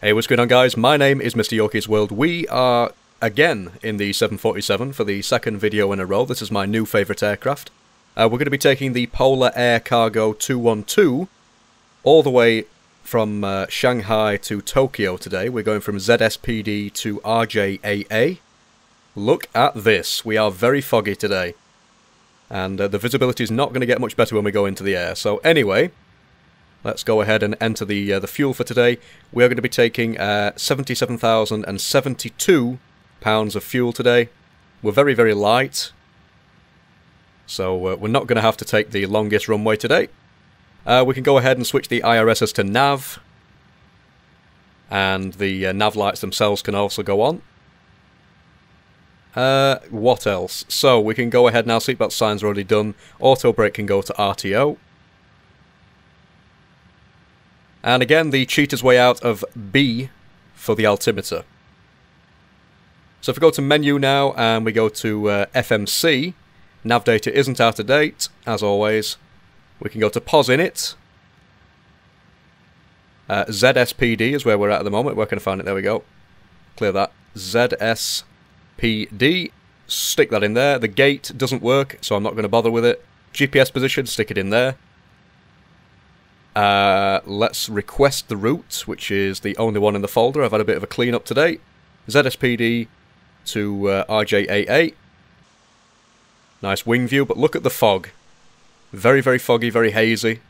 Hey, what's going on, guys? My name is MrYorkiesWorld. We are again in the 747 for the second video in a row. This is my new favourite aircraft. We're going to be taking the Polar Air Cargo 212 all the way from Shanghai to Tokyo today. We're going from ZSPD to RJAA. Look at this. We are very foggy today. And the visibility is not going to get much better when we go into the air. So anyway, let's go ahead and enter the fuel for today. We are going to be taking 77,072 pounds of fuel today. We're very, very light. So we're not going to have to take the longest runway today. We can go ahead and switch the IRSs to nav. And the nav lights themselves can also go on. What else? So we can go ahead now. Seatbelt signs are already done. Auto brake can go to RTO. And again, the cheater's way out of B for the altimeter. So if we go to menu now and we go to FMC, nav data isn't out of date, as always. We can go to pause in it. ZSPD is where we're at the moment. Where can I find it? There we go. Clear that. ZSPD. Stick that in there. The gate doesn't work, so I'm not going to bother with it. GPS position, stick it in there. Let's request the route, which is the only one in the folder. I've had a bit of a clean up today. ZSPD to RJAA. Nice wing view, but look at the fog. Very, very foggy, very hazy.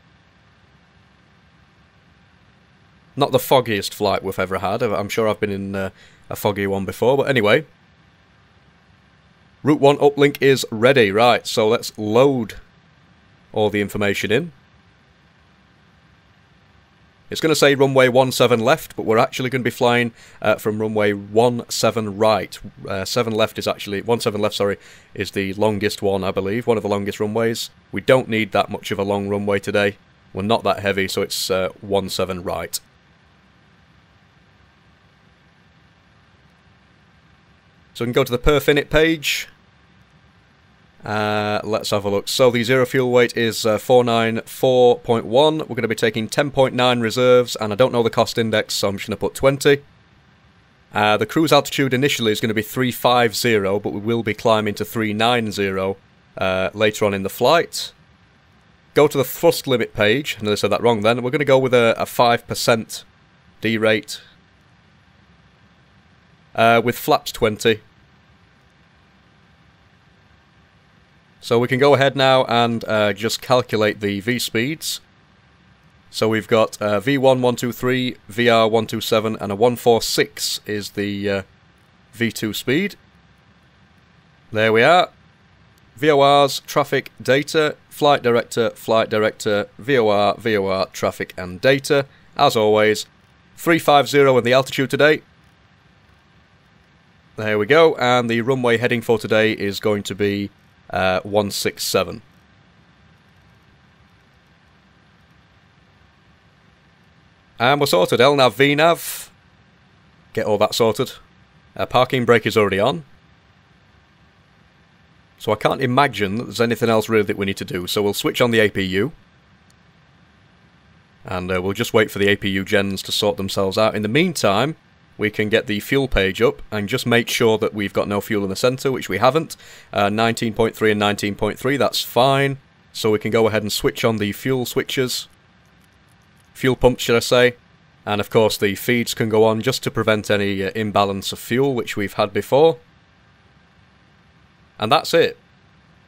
Not the foggiest flight we've ever had. I'm sure I've been in a foggy one before, but anyway. Route 1 uplink is ready. Right, so let's load all the information in. It's going to say runway 17 left, but we're actually going to be flying from runway 17 right. 7 left is actually 17 left. Sorry, is the longest one, I believe, one of the longest runways. We don't need that much of a long runway today. We're not that heavy, so it's 17 right. So we can go to the perf init page. Let's have a look. So the zero fuel weight is 494.1. We're going to be taking 10.9 reserves, and I don't know the cost index, so I'm just going to put 20. The cruise altitude initially is going to be 350, but we will be climbing to 390 later on in the flight. Go to the thrust limit page. I know I said that wrong then. We're going to go with a 5% D rate. With flaps 20. So we can go ahead now and just calculate the V speeds. So we've got V1.123, VR127, and a 146 is the V2 speed. There we are. VORs, traffic, data, flight director, VOR, VOR, traffic and data. As always, 350 in the altitude today. There we go, and the runway heading for today is going to be 167. And we're sorted. LNAV, VNAV. Get all that sorted. Parking brake is already on. So I can't imagine that there's anything else really that we need to do. So we'll switch on the APU. And we'll just wait for the APU gens to sort themselves out. In the meantime, we can get the fuel page up and just make sure that we've got no fuel in the centre, which we haven't. 19.3 and 19.3, that's fine. So we can go ahead and switch on the fuel switches. Fuel pumps, should I say. And of course the feeds can go on just to prevent any imbalance of fuel, which we've had before. And that's it.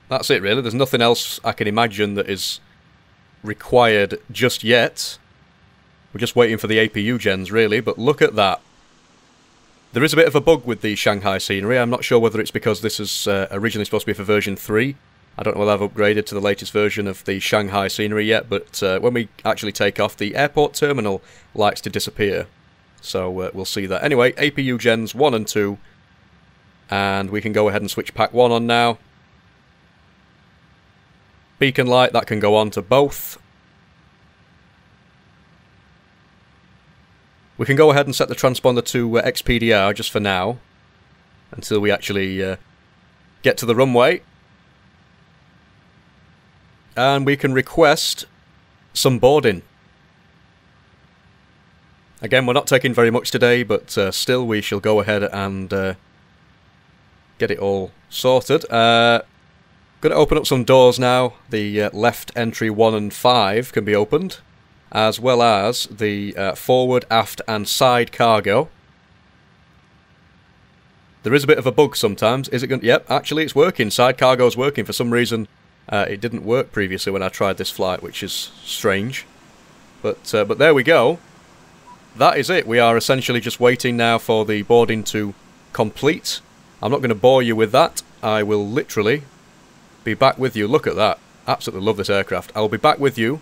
That's it really. There's nothing else I can imagine that is required just yet. We're just waiting for the APU gens really, but look at that. There is a bit of a bug with the Shanghai scenery. I'm not sure whether it's because this is originally supposed to be for version 3. I don't know whether I've upgraded to the latest version of the Shanghai scenery yet, but when we actually take off, the airport terminal likes to disappear. So we'll see that. Anyway, APU gens 1 and 2. And we can go ahead and switch PAC1 on now. Beacon light, that can go on to both. We can go ahead and set the transponder to XPDR just for now, until we actually get to the runway. And we can request some boarding. Again, we're not taking very much today, but still we shall go ahead and get it all sorted. Going to open up some doors now. The left entry 1 and 5 can be opened, as well as the forward, aft and side cargo. There is a bit of a bug sometimes. Is it going to... Yep, actually it's working. Side cargo's working. For some reason it didn't work previously when I tried this flight, which is strange. But there we go. That is it. We are essentially just waiting now for the boarding to complete. I'm not going to bore you with that. I will literally be back with you. Look at that. Absolutely love this aircraft. I'll be back with you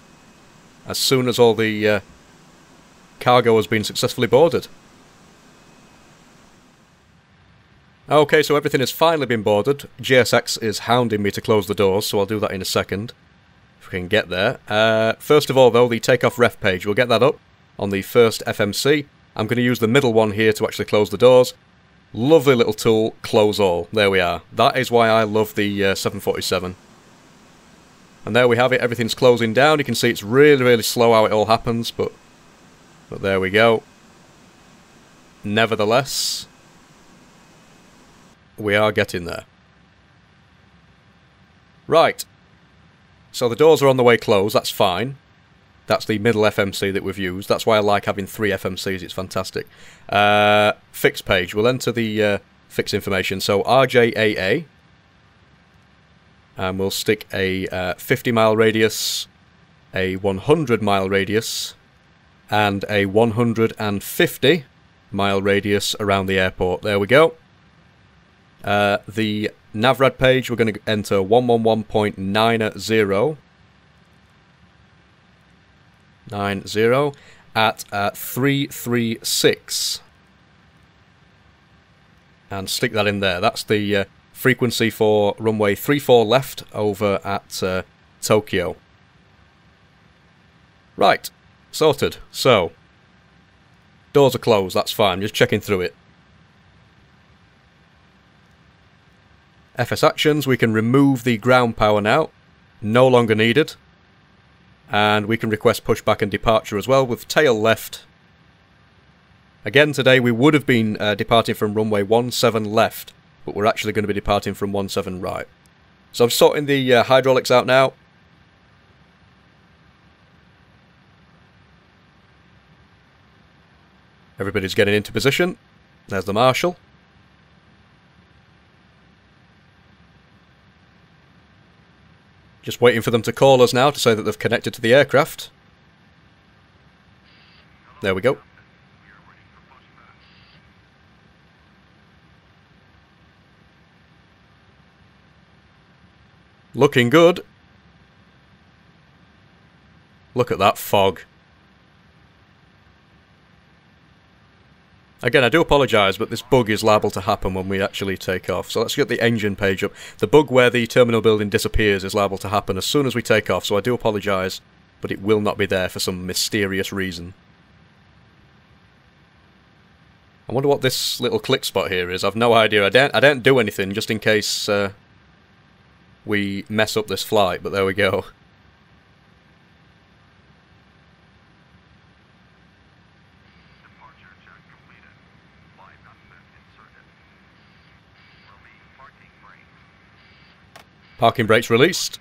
as soon as all the cargo has been successfully boarded. Okay, so everything has finally been boarded. JSX is hounding me to close the doors, so I'll do that in a second, if we can get there. First of all, though, the takeoff ref page. We'll get that up on the first FMC. I'm going to use the middle one here to actually close the doors. Lovely little tool, close all. There we are. That is why I love the 747. And there we have it. Everything's closing down. You can see it's really, really slow how it all happens, but there we go. Nevertheless, we are getting there. Right. So the doors are on the way closed. That's fine. That's the middle FMC that we've used. That's why I like having 3 FMCs. It's fantastic. Fix page. We'll enter the fix information. So RJAA. And we'll stick a 50-mile radius, a 100-mile radius, and a 150-mile radius around the airport. There we go. The NavRad page, we're going to enter 111.90. 90 at 336 and stick that in there. That's the frequency for runway 34 left over at Tokyo. Right, sorted. So, doors are closed, that's fine, just checking through it. FS actions, we can remove the ground power now, no longer needed. And we can request pushback and departure as well with tail left. Again, today we would have been departing from runway 17 left, but we're actually going to be departing from 17 right. So I'm sorting the hydraulics out now. Everybody's getting into position. There's the marshal. Just waiting for them to call us now to say that they've connected to the aircraft. There we go. Looking good. Look at that fog. Again, I do apologise, but this bug is liable to happen when we actually take off. So let's get the engine page up. The bug where the terminal building disappears is liable to happen as soon as we take off, so I do apologise, but it will not be there for some mysterious reason. I wonder what this little click spot here is. I've no idea. I don't do anything just in case we mess up this flight, but there we go. Parking brakes released.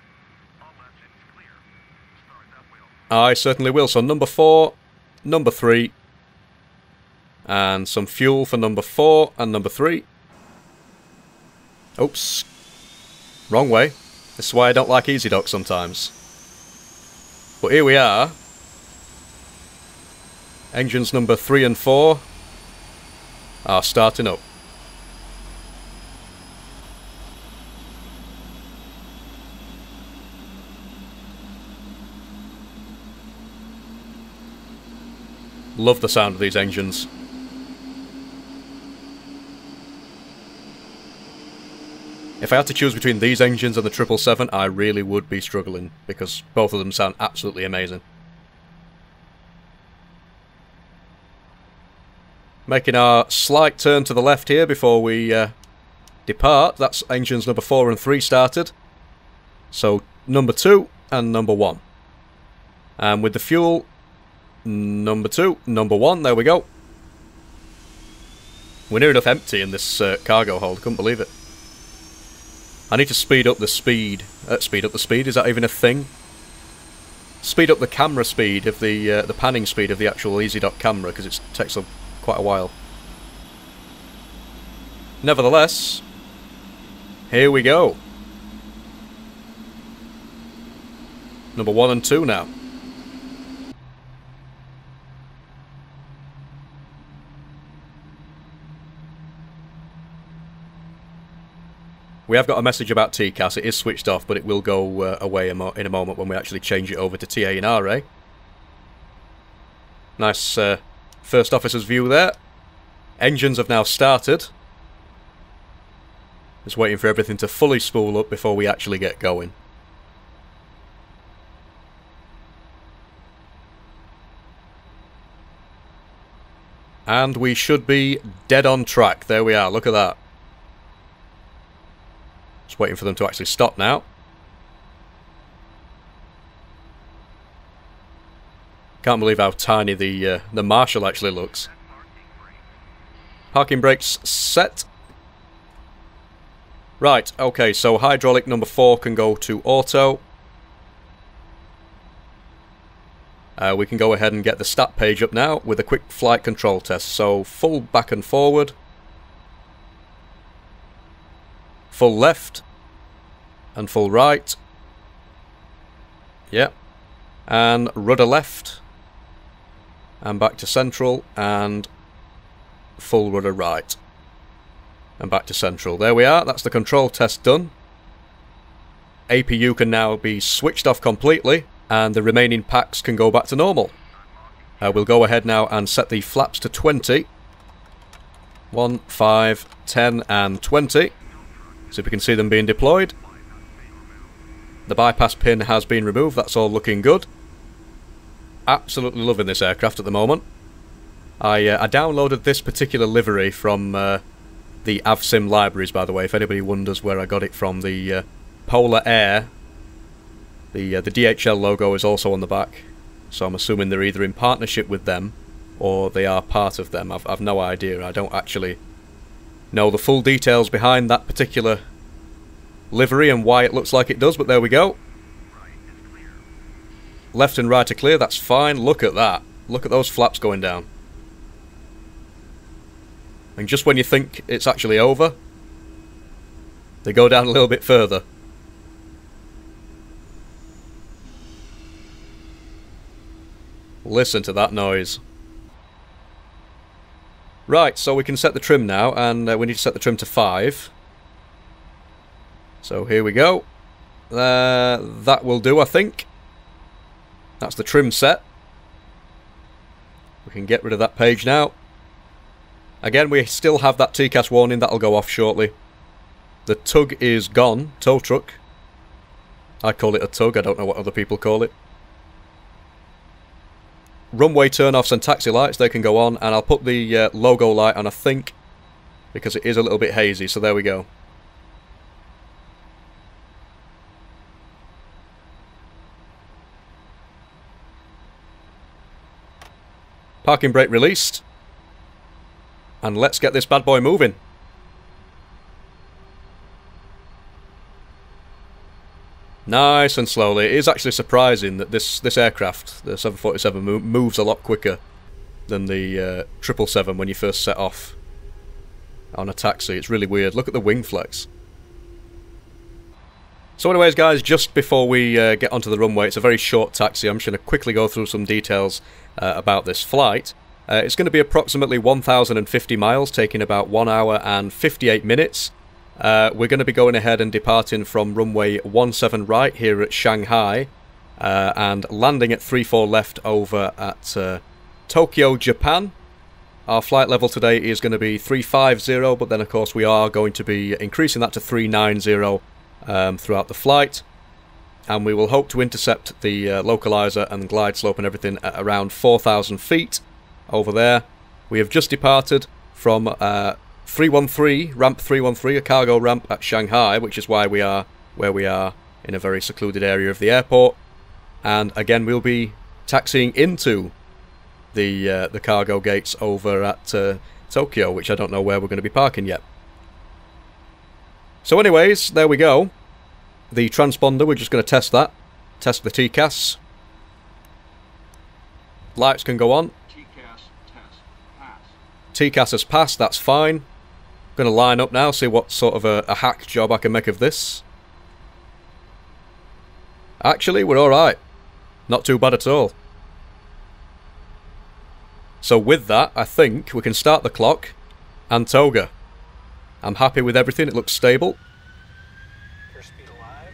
I certainly will. So number 4, number 3, and some fuel for number 4 and number 3. Oops. Wrong way. This is why I don't like Easy Dock sometimes. But here we are. Engines number 3 and 4 are starting up. Love the sound of these engines. If I had to choose between these engines and the 777, I really would be struggling, because both of them sound absolutely amazing. Making our slight turn to the left here before we depart. That's engines number 4 and 3 started. So number 2 and number 1. And with the fuel number 2, number 1, there we go. We're near enough empty in this cargo hold, couldn't believe it. I need to speed up the speed. Speed up the speed, is that even a thing? Speed up the camera speed of the panning speed of the actual EasyDock camera, because it takes quite a while. Nevertheless, here we go. Number 1 and 2 now. We have got a message about TCAS. It is switched off, but it will go away in a moment when we actually change it over to TA and RA. Nice first officer's view there. Engines have now started. Just waiting for everything to fully spool up before we actually get going. And we should be dead on track. There we are, look at that. Just waiting for them to actually stop now. Can't believe how tiny the Marshall actually looks. Parking brakes set. Right, okay, so hydraulic number 4 can go to auto. We can go ahead and get the stat page up now with a quick flight control test. So full back and forward. Full left. And full right. Yep. And rudder left. And back to central. And full rudder right. And back to central. There we are. That's the control test done. APU can now be switched off completely. And the remaining packs can go back to normal. We'll go ahead now and set the flaps to 20. 1, 5, 10 and 20. So we can see them being deployed. The bypass pin has been removed, that's all looking good. Absolutely loving this aircraft at the moment. I downloaded this particular livery from the AvSim libraries, by the way, if anybody wonders where I got it from. The Polar Air, the DHL logo is also on the back, so I'm assuming they're either in partnership with them or they are part of them. I've no idea, I don't actually know the full details behind that particular livery and why it looks like it does, but there we go. Left and right are clear, that's fine. Look at that. Look at those flaps going down. And just when you think it's actually over, they go down a little bit further. Listen to that noise. Right, so we can set the trim now, and we need to set the trim to 5. So here we go. That will do, I think. That's the trim set. We can get rid of that page now. Again, we still have that TCAS warning, that'll go off shortly. The tug is gone, tow truck. I call it a tug, I don't know what other people call it. Runway turn-offs and taxi lights, they can go on, and I'll put the logo light on, I think, because it is a little bit hazy, so there we go. Parking brake released. And let's get this bad boy moving. Nice and slowly. It is actually surprising that this aircraft, the 747, moves a lot quicker than the 777 when you first set off on a taxi. It's really weird. Look at the wing flex. So anyways, guys, just before we get onto the runway, it's a very short taxi. I'm just going to quickly go through some details about this flight. It's going to be approximately 1,050 miles, taking about 1 hour and 58 minutes. We're going to be going ahead and departing from runway 17 right here at Shanghai, and landing at 34 left over at Tokyo, Japan. Our flight level today is going to be 350, but then of course we are going to be increasing that to 390 throughout the flight. And we will hope to intercept the localizer and glide slope and everything at around 4,000 feet over there. We have just departed from 313, ramp 313, a cargo ramp at Shanghai, which is why we are where we are in a very secluded area of the airport. And again, we'll be taxiing into the cargo gates over at Tokyo, which I don't know where we're going to be parking yet. So anyways, there we go. The transponder, we're just going to test that. Test the TCAS. Lights can go on. TCAS test pass. TCAS has passed, that's fine. Going to line up now, see what sort of a hack job I can make of this. Actually, we're alright. Not too bad at all. So with that, I think we can start the clock and toga. I'm happy with everything, it looks stable. Airspeed alive.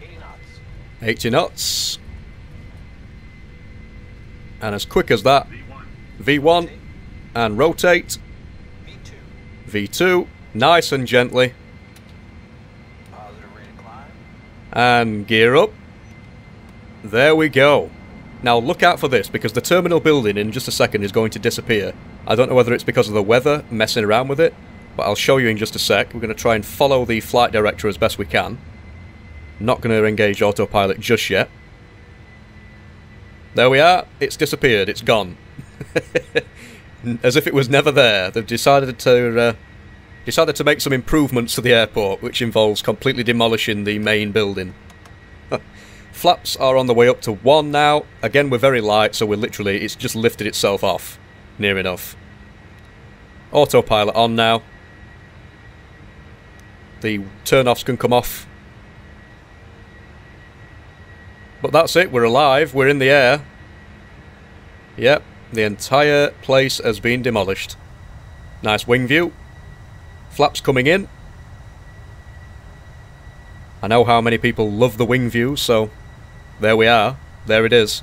80 knots. 80 knots. And as quick as that, V1 and rotate. V2. V2, nice and gently. Positive rate of climb. And gear up. There we go. Now look out for this, because the terminal building in just a second is going to disappear. I don't know whether it's because of the weather messing around with it, but I'll show you in just a sec. We're going to try and follow the flight director as best we can. Not going to engage autopilot just yet. There we are. It's disappeared. It's gone. As if it was never there. They've decided to make some improvements to the airport, which involves completely demolishing the main building. Flaps are on the way up to 1 now. Again, we're very light, so it's just lifted itself off. Near enough. Autopilot on now. The turn-offs can come off. But that's it, we're alive, we're in the air. Yep, the entire place has been demolished. Nice wing view. Flaps coming in. I know how many people love the wing view, so there we are. There it is.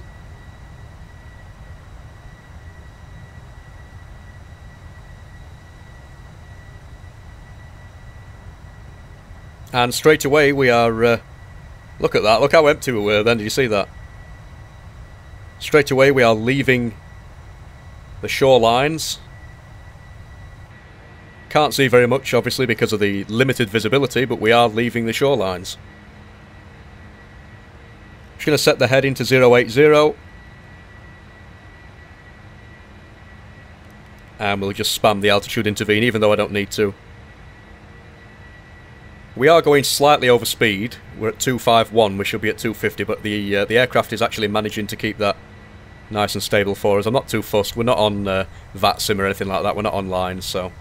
And straight away we are... look at that, look how empty we were then, did you see that? Straight away we are leaving the shorelines. Can't see very much, obviously, because of the limited visibility, but we are leaving the shorelines. Just going to set the heading to 080. And we'll just spam the altitude intervene, even though I don't need to. We are going slightly over speed. We're at 251, we should be at 250, but the aircraft is actually managing to keep that nice and stable for us. I'm not too fussed. We're not on VATSIM or anything like that. We're not online, so...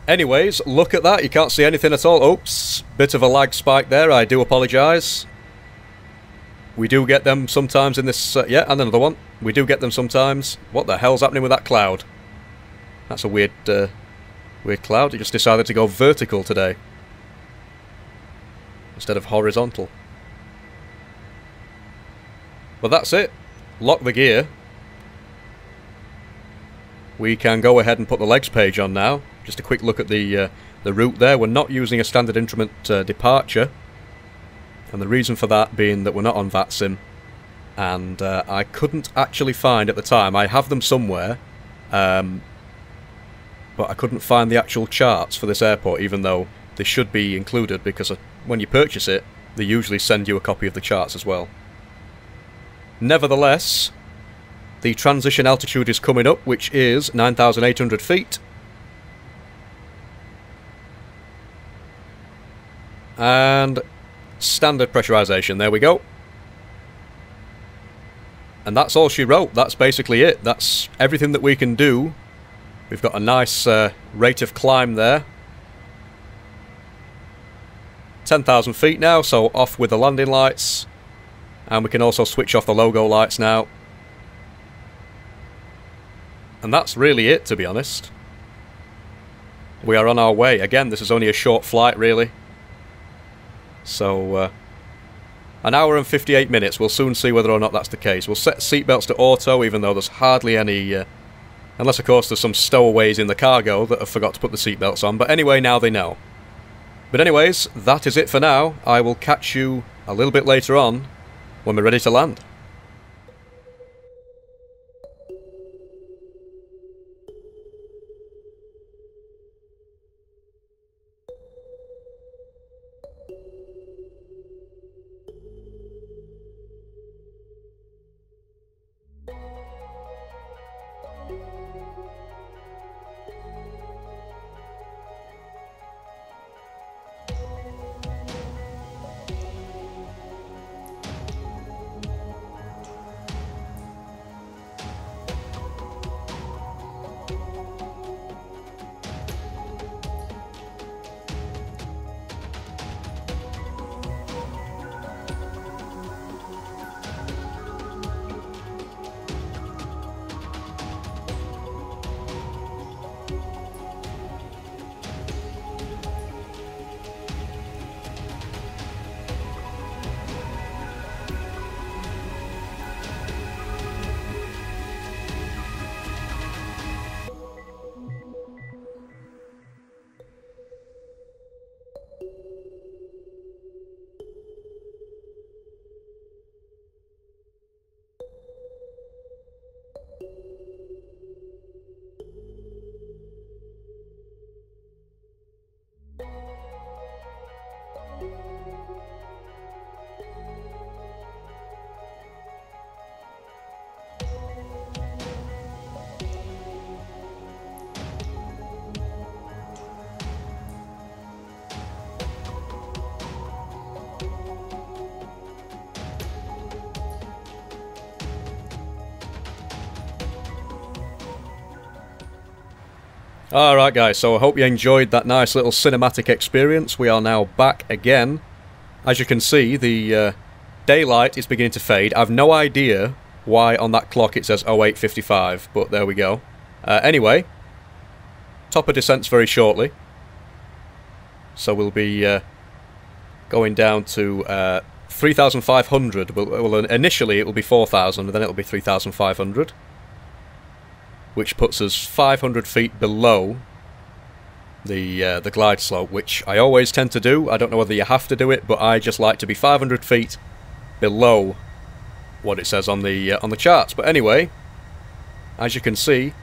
Anyways, look at that. You can't see anything at all. Oops. Bit of a lag spike there. I do apologise. We do get them sometimes in this... yeah, and another one. We do get them sometimes. What the hell's happening with that cloud? That's a weird cloud. It just decided to go vertical today instead of horizontal. But that's it. Lock the gear. We can go ahead and put the legs page on now. Just a quick look at the route there. We're not using a standard increment departure, and the reason for that being that we're not on VATSIM, and I couldn't actually find at the time. I have them somewhere, but I couldn't find the actual charts for this airport, even though they should be included, because when you purchase it, they usually send you a copy of the charts as well. Nevertheless, the transition altitude is coming up, which is 9,800 feet. And standard pressurization, there we go. And that's all she wrote. That's basically it. That's everything that we can do. We've got a nice rate of climb there. 10,000 feet now, so off with the landing lights. And we can also switch off the logo lights now. And that's really it, to be honest. We are on our way. Again, this is only a short flight, really. So, an hour and 58 minutes. We'll soon see whether or not that's the case. We'll set seatbelts to auto, even though there's hardly any... unless, of course, there's some stowaways in the cargo that have forgot to put the seatbelts on. But anyway, now they know. But anyways, that is it for now. I will catch you a little bit later on when we're ready to land. Alright guys, so I hope you enjoyed that nice little cinematic experience. We are now back again. As you can see, the daylight is beginning to fade. I've no idea why on that clock it says 08:55, but there we go. Anyway, top of descents very shortly. So we'll be going down to 3,500. Well, initially it will be 4,000, and then it will be 3,500. Which puts us 500 feet below the glide slope, which I always tend to do. I don't know whether you have to do it, but I just like to be 500 feet below what it says on the charts. But anyway, as you can see,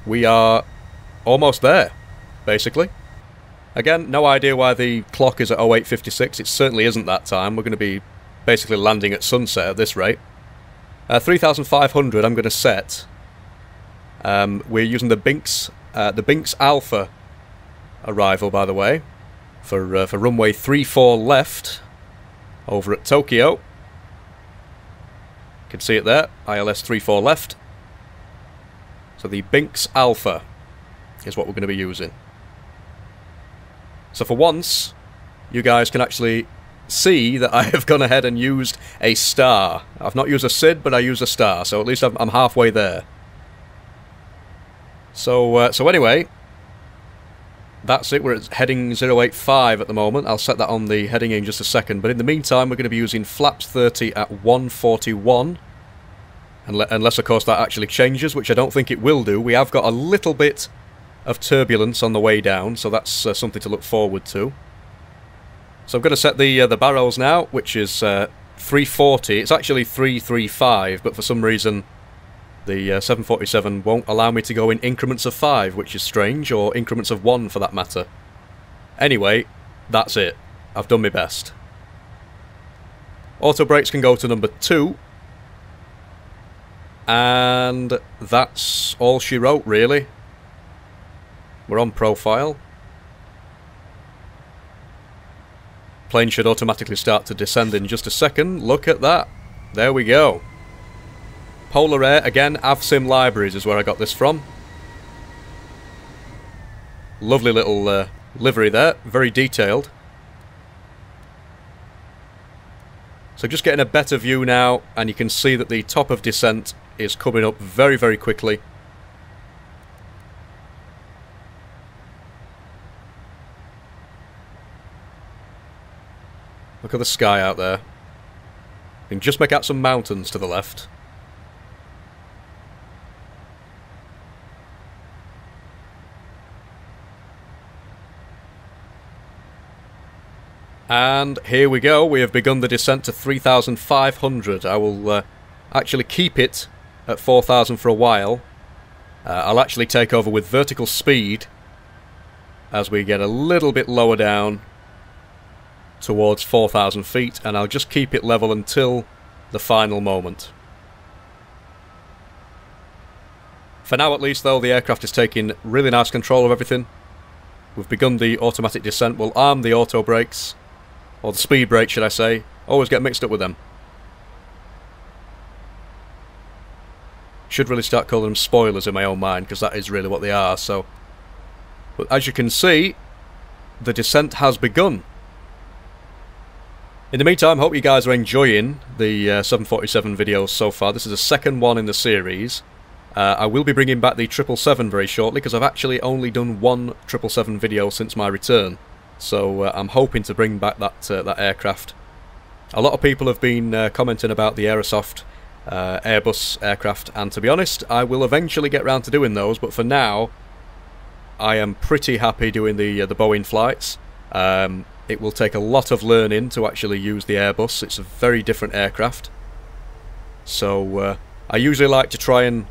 we are almost there, basically. Again, no idea why the clock is at 08:56. It certainly isn't that time. We're going to be basically landing at sunset at this rate. 3,500 I'm going to set. We're using the Binks Alpha arrival, by the way, for runway 34 left over at Tokyo. You can see it there, ILS 34 left. So the Binks Alpha is what we're going to be using. So for once, you guys can actually see that I have gone ahead and used a star. I've not used a SID, but I used a star, so at least I'm halfway there. So anyway, that's it. We're at heading 085 at the moment. I'll set that on the heading in just a second, but in the meantime we're going to be using flaps 30 at 141, unless of course that actually changes, which I don't think it will do. We have got a little bit of turbulence on the way down, so that's something to look forward to. So I'm going to set the barrels now, which is 340. It's actually 335, but for some reason the 747 won't allow me to go in increments of 5, which is strange, or increments of 1 for that matter. Anyway, that's it. I've done my best. Auto brakes can go to number 2. And that's all she wrote, really. We're on profile. Plane should automatically start to descend in just a second. Look at that. There we go. Polar Air, again, AvSim Libraries is where I got this from. Lovely little livery there, very detailed. So just getting a better view now, and you can see that the top of descent is coming up very, very quickly. Look at the sky out there. You can just make out some mountains to the left. And here we go, we have begun the descent to 3,500. I will actually keep it at 4,000 for a while. I'll actually take over with vertical speed as we get a little bit lower down towards 4,000 feet, and I'll just keep it level until the final moment. For now at least though, the aircraft is taking really nice control of everything. We've begun the automatic descent. We'll arm the auto brakes, or the speed brakes should I say. Always get mixed up with them. Should really start calling them spoilers in my own mind, because that is really what they are, so... But as you can see, the descent has begun. In the meantime, hope you guys are enjoying the 747 videos so far. This is the second one in the series. I will be bringing back the 777 very shortly, because I've actually only done one 777 video since my return. So I'm hoping to bring back that aircraft. A lot of people have been commenting about the Aerosoft Airbus aircraft, and to be honest, I will eventually get round to doing those, but for now, I am pretty happy doing the Boeing flights. It will take a lot of learning to actually use the Airbus. It's a very different aircraft. So I usually like to try and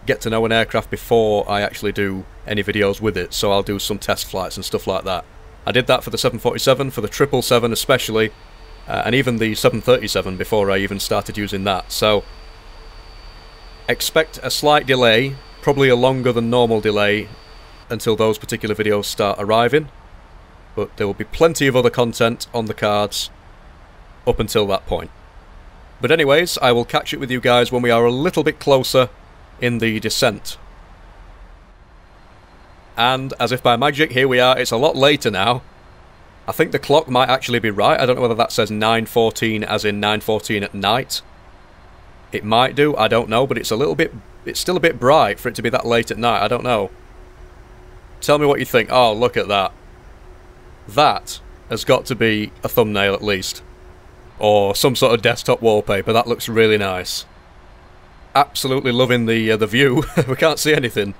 get to know an aircraft before I actually do any videos with it, so I'll do some test flights and stuff like that. I did that for the 747, for the 777 especially, and even the 737 before I even started using that. So expect a slight delay, probably a longer than normal delay, until those particular videos start arriving. But there will be plenty of other content on the cards up until that point. But anyways, I will catch up with you guys when we are a little bit closer in the descent. And as if by magic, here we are. It's a lot later now. I think the clock might actually be right. I don't know whether that says 9:14 as in 9:14 at night. It might do, I don't know, but it's still a bit bright for it to be that late at night. I don't know. Tell me what you think. Oh, look at that. That has got to be a thumbnail at least. Or some sort of desktop wallpaper. That looks really nice. Absolutely loving the view. We can't see anything.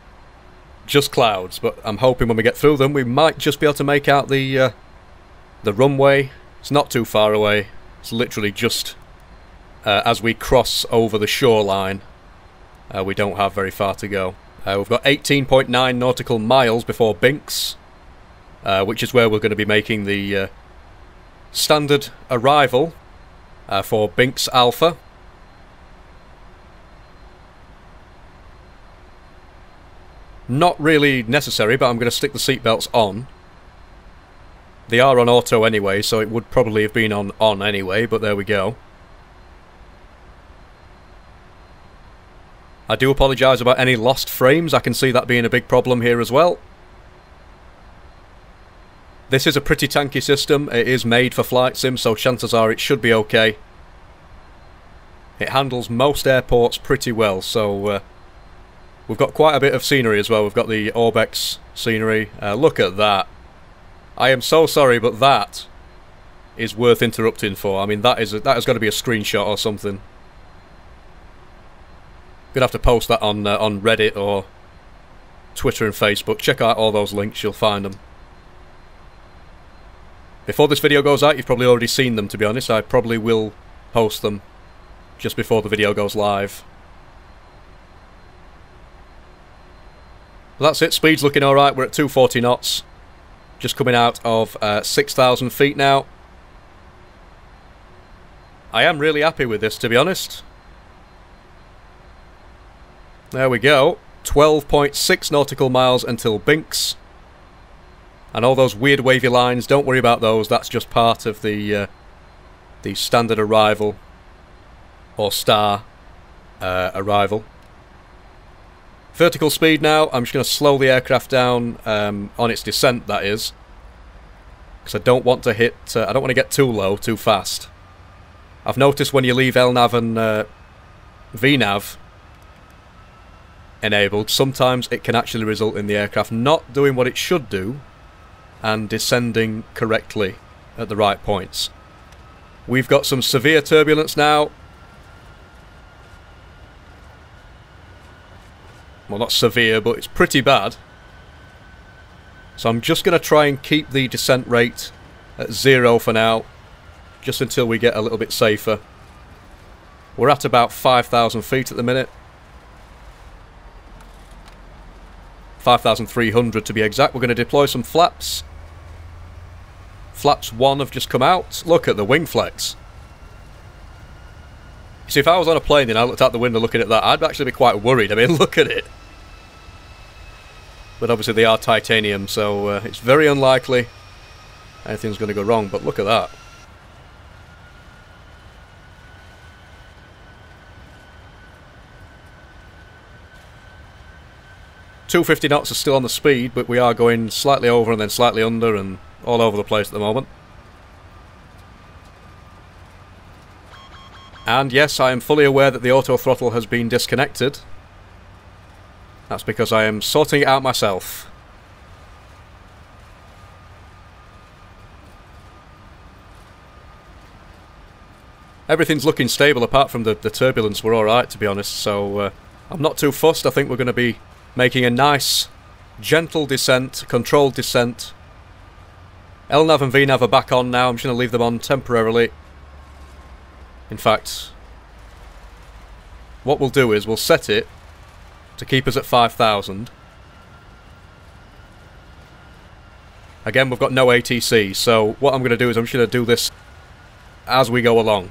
Just clouds, but I'm hoping when we get through them we might just be able to make out the runway. It's not too far away. It's literally just as we cross over the shoreline. We don't have very far to go. We've got 18.9 nautical miles before Binks, which is where we're going to be making the standard arrival for Binks Alpha. Not really necessary, but I'm going to stick the seatbelts on. They are on auto anyway, so it would probably have been on anyway, but there we go. I do apologise about any lost frames. I can see that being a big problem here as well. This is a pretty tanky system. It is made for flight sim, so chances are it should be okay. It handles most airports pretty well, so we've got quite a bit of scenery as well. We've got the Orbex scenery. Look at that. I am so sorry, but that is worth interrupting for. I mean, that has got to be a screenshot or something. Gonna have to post that on Reddit or Twitter and Facebook. Check out all those links, you'll find them. Before this video goes out, you've probably already seen them, to be honest. I probably will post them just before the video goes live. Well, that's it. Speed's looking alright. We're at 240 knots. Just coming out of 6,000 feet now. I am really happy with this, to be honest. There we go. 12.6 nautical miles until Binks. And all those weird wavy lines, don't worry about those. That's just part of the standard arrival. Or star arrival. Vertical speed now. I'm just going to slow the aircraft down on its descent, that is. Because I don't want to hit... I don't want to get too low, too fast. I've noticed when you leave LNAV and VNAV enabled, sometimes it can actually result in the aircraft not doing what it should do and descending correctly at the right points. We've got some severe turbulence now. Well, not severe, but it's pretty bad. So I'm just going to try and keep the descent rate at 0 for now, just until we get a little bit safer. We're at about 5,000 feet at the minute. 5,300 to be exact. We're going to deploy some flaps. Flaps 1 have just come out. Look at the wing flex. You see, if I was on a plane and I looked out the window looking at that, I'd actually be quite worried. I mean, look at it. But obviously they are titanium, so it's very unlikely anything's going to go wrong. But look at that. .250 knots are still on the speed, but we are going slightly over and then slightly under and all over the place at the moment. And yes, I am fully aware that the auto throttle has been disconnected. That's because I am sorting it out myself. Everything's looking stable apart from the turbulence. We're alright, to be honest, so I'm not too fussed. I think we're going to be making a nice, gentle descent, controlled descent. LNAV and VNAV are back on now. I'm just going to leave them on temporarily. In fact, what we'll do is we'll set it to keep us at 5,000. Again, we've got no ATC, so what I'm going to do is I'm just going to do this as we go along.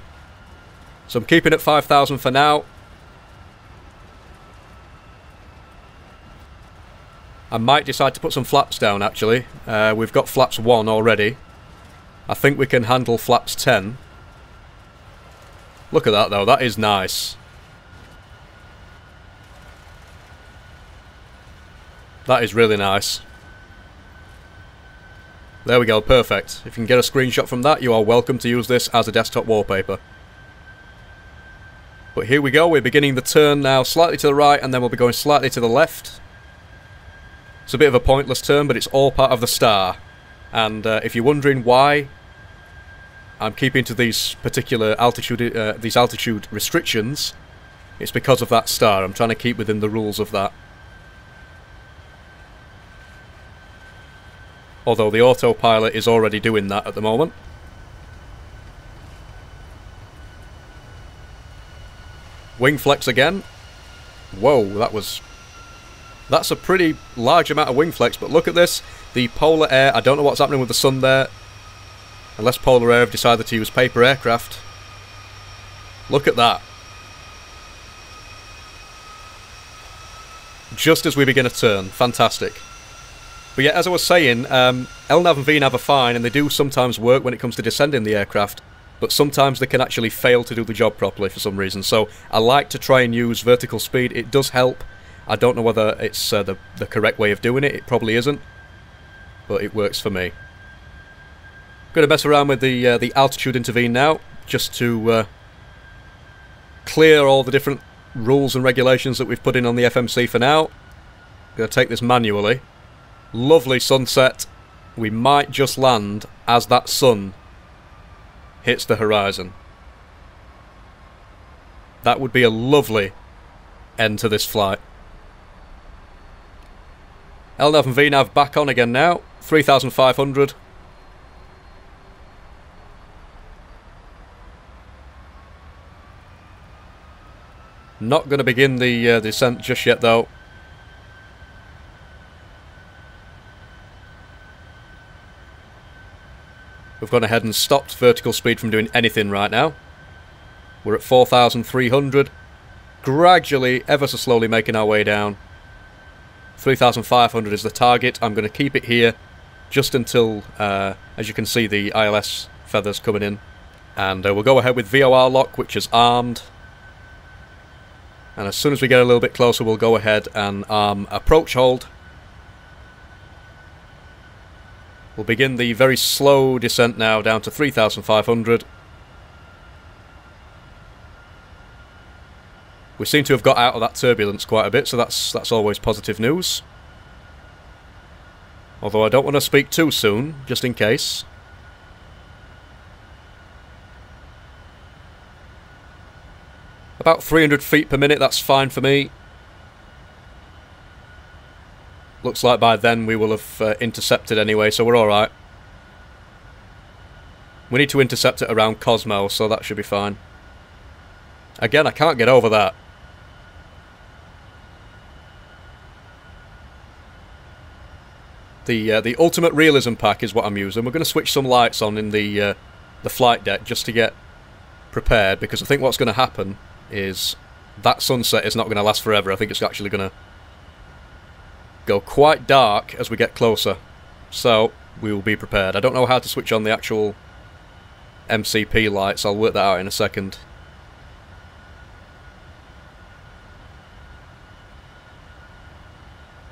So I'm keeping at 5,000 for now. I might decide to put some flaps down, actually. We've got flaps 1 already. I think we can handle flaps 10. Look at that, though. That is nice. That is really nice. There we go, perfect. If you can get a screenshot from that, you are welcome to use this as a desktop wallpaper. But here we go. We're beginning the turn now slightly to the right, and then we'll be going slightly to the left. It's a bit of a pointless turn, but it's all part of the star. And if you're wondering why I'm keeping to these particular altitude restrictions, it's because of that star. I'm trying to keep within the rules of that. Although the autopilot is already doing that at the moment. Wing flex again. Whoa, that's a pretty large amount of wing flex, but look at this. The Polar Air, I don't know what's happening with the sun there. Unless Polar Air have decided to use paper aircraft. Look at that. Just as we begin a turn. Fantastic. But yeah, as I was saying, LNAV and VNAV are fine, and they do sometimes work when it comes to descending the aircraft. But sometimes they can actually fail to do the job properly for some reason. So I like to try and use vertical speed. It does help. I don't know whether it's the correct way of doing it. It probably isn't. But it works for me. I'm going to mess around with the altitude intervene now, just to clear all the different rules and regulations that we've put in on the FMC for now. I'm going to take this manually. Lovely sunset. We might just land as that sun hits the horizon. That would be a lovely end to this flight. LNAV and VNAV back on again now. 3,500. Not going to begin the descent just yet, though. We've gone ahead and stopped vertical speed from doing anything right now. We're at 4,300. Gradually, ever so slowly making our way down. 3,500 is the target. I'm going to keep it here just until, as you can see, the ILS feathers coming in. And we'll go ahead with VOR lock, which is armed. And as soon as we get a little bit closer, we'll go ahead and arm approach hold. We'll begin the very slow descent now down to 3,500. We seem to have got out of that turbulence quite a bit, so that's always positive news. Although I don't want to speak too soon, just in case. About 300 feet per minute, that's fine for me. Looks like by then we will have intercepted anyway, so we're alright. We need to intercept it around Cosmo, so that should be fine. Again, I can't get over that. The Ultimate Realism pack is what I'm using. We're going to switch some lights on in the flight deck just to get prepared, because I think what's going to happen is that sunset is not going to last forever. I think it's actually going to go quite dark as we get closer. So, we will be prepared. I don't know how to switch on the actual MCP lights. I'll work that out in a second.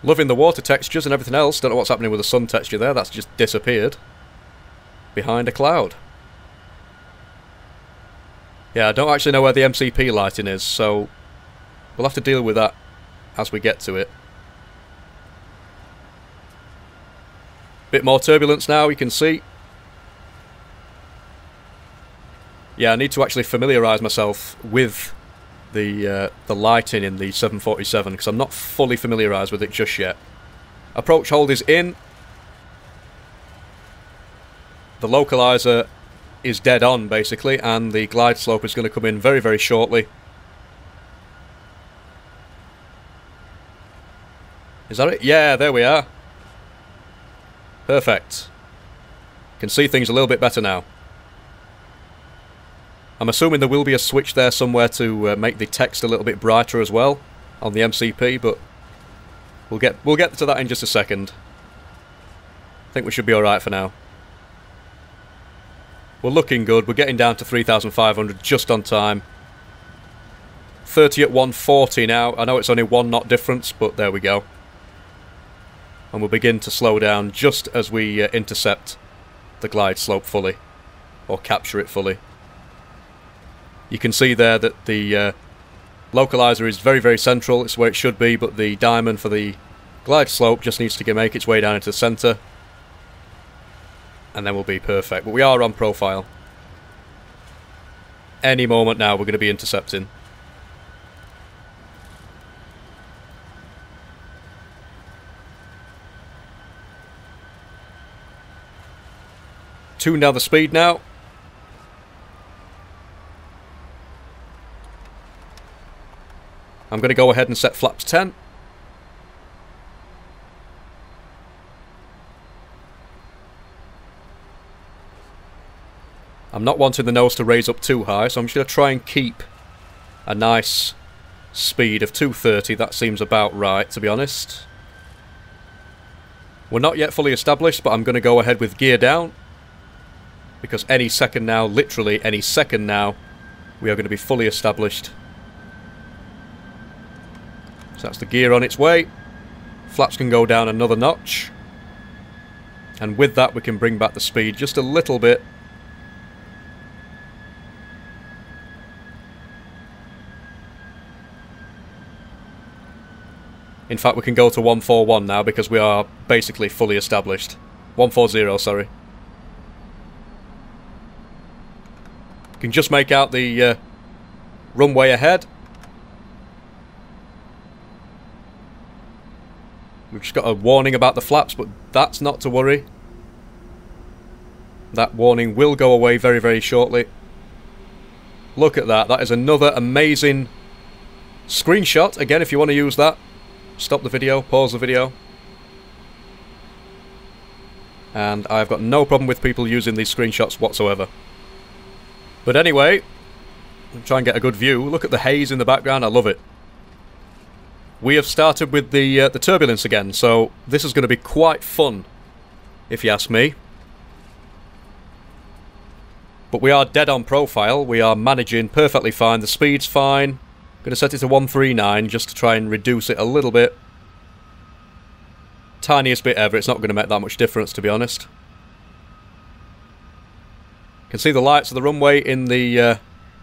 Loving the water textures and everything else. Don't know what's happening with the sun texture there. That's just disappeared behind a cloud. Yeah, I don't actually know where the MCP lighting is, so we'll have to deal with that as we get to it. Bit more turbulence now, you can see. Yeah, I need to actually familiarise myself with the lighting in the 747 because I'm not fully familiarised with it just yet. Approach hold is in. The localizer is dead on basically, and the glide slope is going to come in very, very shortly. Is that it? Yeah, there we are. Perfect. Can see things a little bit better now. I'm assuming there will be a switch there somewhere to make the text a little bit brighter as well on the MCP, but we'll get to that in just a second. I think we should be alright for now. We're looking good. We're getting down to 3,500 just on time. 30 at 140 now. I know it's only 1 knot difference, but there we go. And we'll begin to slow down just as we intercept the glide slope fully, or capture it fully. You can see there that the localizer is very, very central. It's where it should be, but the diamond for the glide slope just needs to make its way down into the centre. And then we'll be perfect. But we are on profile. Any moment now we're going to be intercepting. Tune down the speed now. I'm going to go ahead and set flaps 10. I'm not wanting the nose to raise up too high, so I'm just going to try and keep a nice speed of 230. That seems about right, to be honest. We're not yet fully established, but I'm going to go ahead with gear down. Because any second now, literally any second now, we are going to be fully established. So that's the gear on its way. Flaps can go down another notch. And with that we can bring back the speed just a little bit. In fact, we can go to 141 now because we are basically fully established. 140, sorry. You can just make out the runway ahead. We've just got a warning about the flaps, but that's not to worry. That warning will go away very, very shortly. Look at that. That is another amazing screenshot. Again, if you want to use that, stop the video, pause the video. And I've got no problem with people using these screenshots whatsoever. But anyway, I'll try and get a good view. Look at the haze in the background. I love it. We have started with the turbulence again, so this is going to be quite fun, if you ask me. But we are dead on profile. We are managing perfectly fine. The speed's fine. I'm going to set it to 139 just to try and reduce it a little bit. Tiniest bit ever. It's not going to make that much difference, to be honest. You can see the lights of the runway in the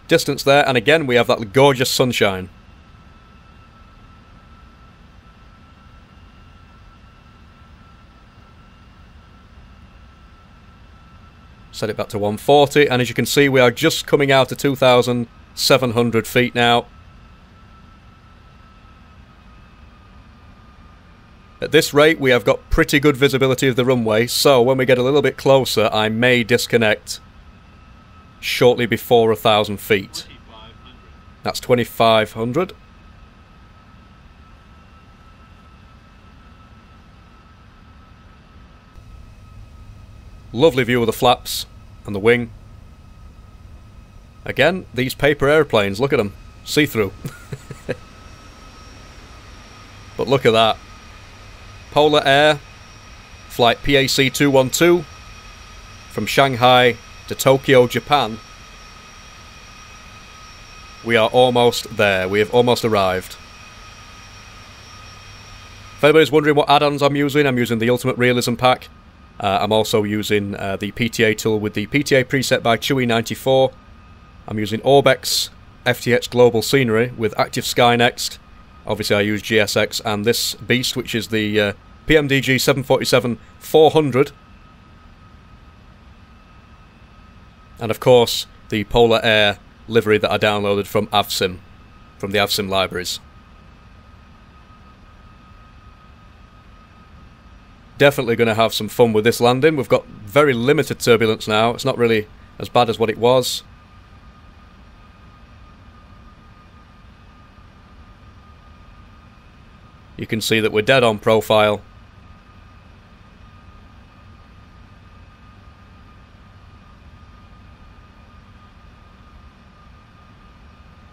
distance there, and again we have that gorgeous sunshine. Set it back to 140, and as you can see we are just coming out to 2,700 feet now. At this rate we have got pretty good visibility of the runway, so when we get a little bit closer I may disconnect shortly before 1,000 feet. That's 2,500. Lovely view of the flaps and the wing. Again, these paper airplanes, look at them. See-through. But look at that. Polar Air, flight PAC212, from Shanghai to Tokyo, Japan. We are almost there. We have almost arrived. If anybody's wondering what add-ons I'm using the Ultimate Realism Pack. I'm also using the PTA tool with the PTA preset by Chewy94. I'm using Orbex FTX Global Scenery with Active Sky Next. Obviously I use GSX and this beast, which is the PMDG 747-400. And of course, the Polar Air livery that I downloaded from Avsim, from the Avsim libraries. Definitely going to have some fun with this landing. We've got very limited turbulence now. It's not really as bad as what it was. You can see that we're dead on profile.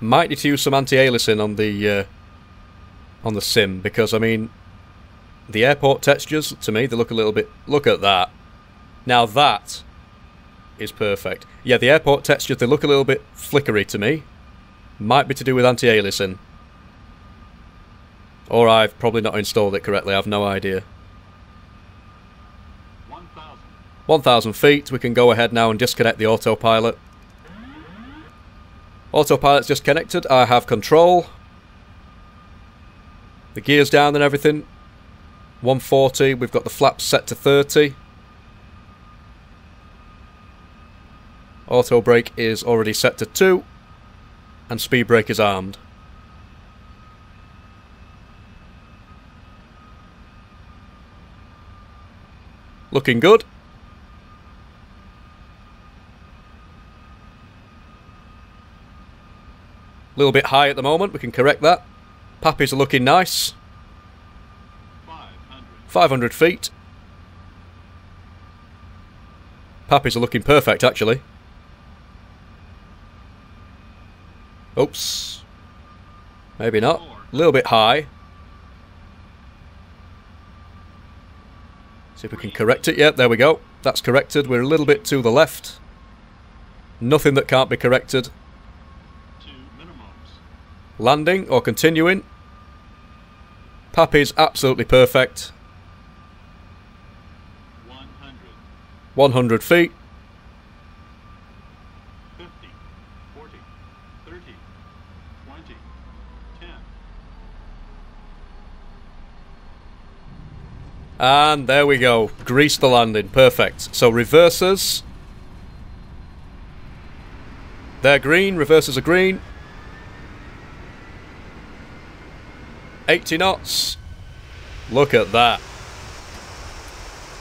Might need to use some anti-aliasing on the sim, because I mean, the airport textures to me they look a little bit. Look at that. Now that is perfect. Yeah, the airport textures they look a little bit flickery to me. Might be to do with anti-aliasing, or I've probably not installed it correctly. I have no idea. 1,000 feet. We can go ahead now and disconnect the autopilot. Autopilot's just connected. I have control. The gear's down and everything. 140. We've got the flaps set to 30. Auto brake is already set to 2. And speed brake is armed. Looking good. A little bit high at the moment, we can correct that. Pappies are looking nice. 500 feet. Pappies are looking perfect, actually. Oops. Maybe not. A little bit high. See if we can correct it. Yep, there we go. That's corrected. We're a little bit to the left. Nothing that can't be corrected. Landing or continuing. Pappy's absolutely perfect. 100 feet. 50, 40, 30, 20, 10. And there we go. Grease the landing. Perfect. So reversers. They're green. Reversers are green. 80 knots. Look at that.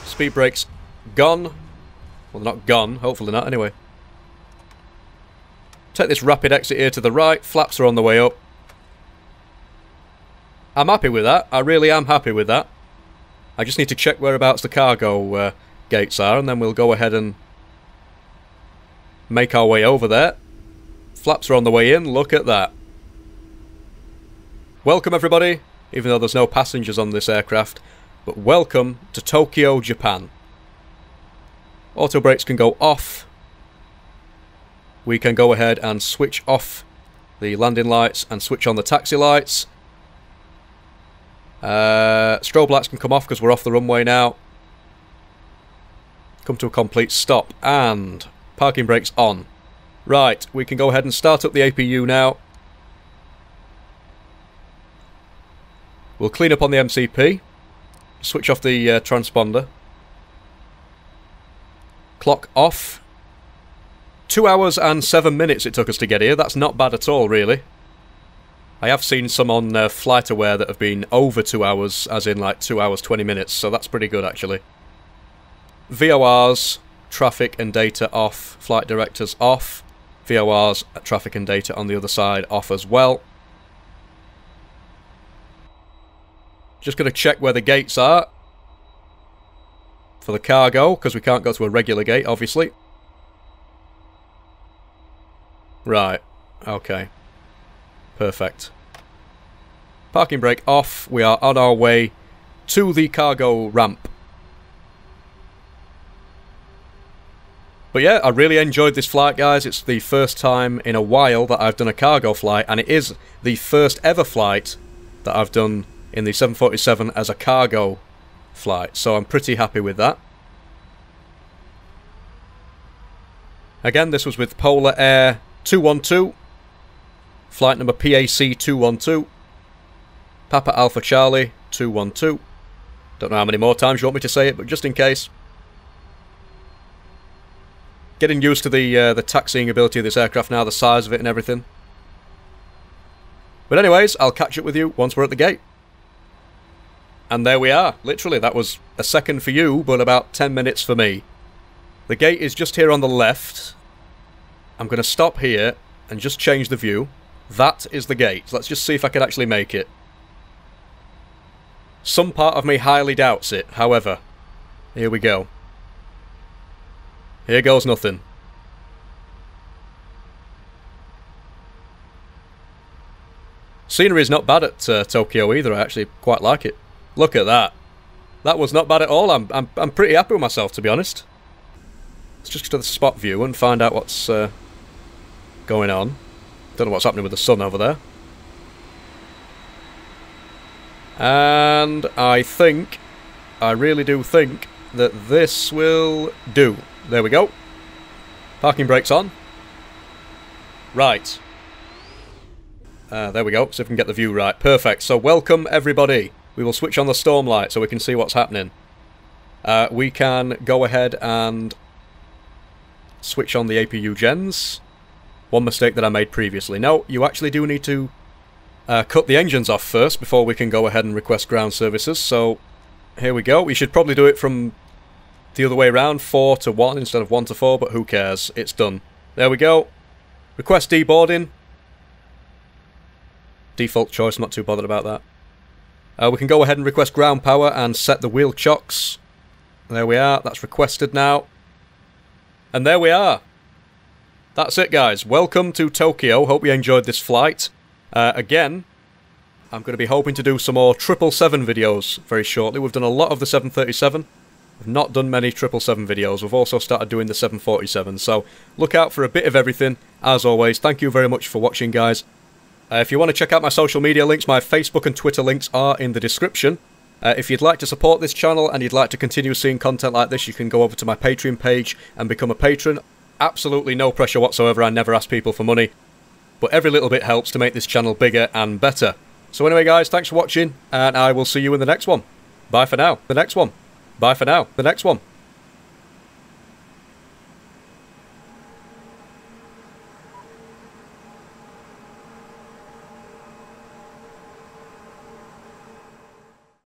Speed brake's gone. Well, they're not gone. Hopefully not, anyway. Take this rapid exit here to the right. Flaps are on the way up. I'm happy with that. I really am happy with that. I just need to check whereabouts the cargo gates are, and then we'll go ahead and make our way over there. Flaps are on the way in. Look at that. Welcome everybody, even though there's no passengers on this aircraft, but welcome to Tokyo, Japan. Auto brakes can go off. We can go ahead and switch off the landing lights and switch on the taxi lights. Strobe lights can come off because we're off the runway now. Come to a complete stop, and parking brakes on. Right, we can go ahead and start up the APU now. We'll clean up on the MCP. Switch off the transponder. Clock off. 2 hours and 7 minutes it took us to get here. That's not bad at all, really. I have seen some on FlightAware that have been over 2 hours, as in like 2 hours 20 minutes, so that's pretty good actually. VORs, traffic and data off. Flight directors off. VORs, traffic and data on the other side off as well. Just going to check where the gates are for the cargo, because we can't go to a regular gate, obviously. Right, okay. Perfect. Parking brake off. We are on our way to the cargo ramp. But yeah, I really enjoyed this flight, guys. It's the first time in a while that I've done a cargo flight, and it is the first ever flight that I've done in the 747 as a cargo flight, so I'm pretty happy with that. Again, this was with Polar Air 212, flight number PAC212, Papa Alpha Charlie 212. Don't know how many more times you want me to say it, but just in case. Getting used to the taxiing ability of this aircraft now, the size of it and everything. But anyways, I'll catch up with you once we're at the gate. And there we are. Literally, that was a second for you, but about 10 minutes for me. The gate is just here on the left. I'm going to stop here and just change the view. That is the gate. Let's just see if I can actually make it. Some part of me highly doubts it, however. Here we go. Here goes nothing. Scenery is not bad at Tokyo either. I actually quite like it. Look at that. That was not bad at all. I'm pretty happy with myself, to be honest. Let's just go to the spot view and find out what's going on. Don't know what's happening with the sun over there. And I really do think that this will do. There we go. Parking brakes on. Right. There we go. See if we can get the view right. Perfect. So welcome everybody. We will switch on the storm light so we can see what's happening. We can go ahead and switch on the APU gens. One mistake that I made previously. No, you actually do need to cut the engines off first before we can go ahead and request ground services. So here we go. We should probably do it from the other way around, 4 to 1 instead of 1 to 4, but who cares? It's done. There we go. Request deboarding. Default choice, not too bothered about that. We can go ahead and request ground power and set the wheel chocks. There we are. That's requested now. And there we are. That's it, guys. Welcome to Tokyo. Hope you enjoyed this flight. Again, I'm going to be hoping to do some more 777 videos very shortly. We've done a lot of the 737. We've not done many 777 videos. We've also started doing the 747. So look out for a bit of everything. As always, thank you very much for watching, guys. If you want to check out my social media links, my Facebook and Twitter links are in the description. If you'd like to support this channel and you'd like to continue seeing content like this, you can go over to my Patreon page and become a patron. Absolutely no pressure whatsoever. I never ask people for money. But every little bit helps to make this channel bigger and better. So anyway, guys, thanks for watching, and I will see you in the next one. Bye for now. The next one. Bye for now. The next one.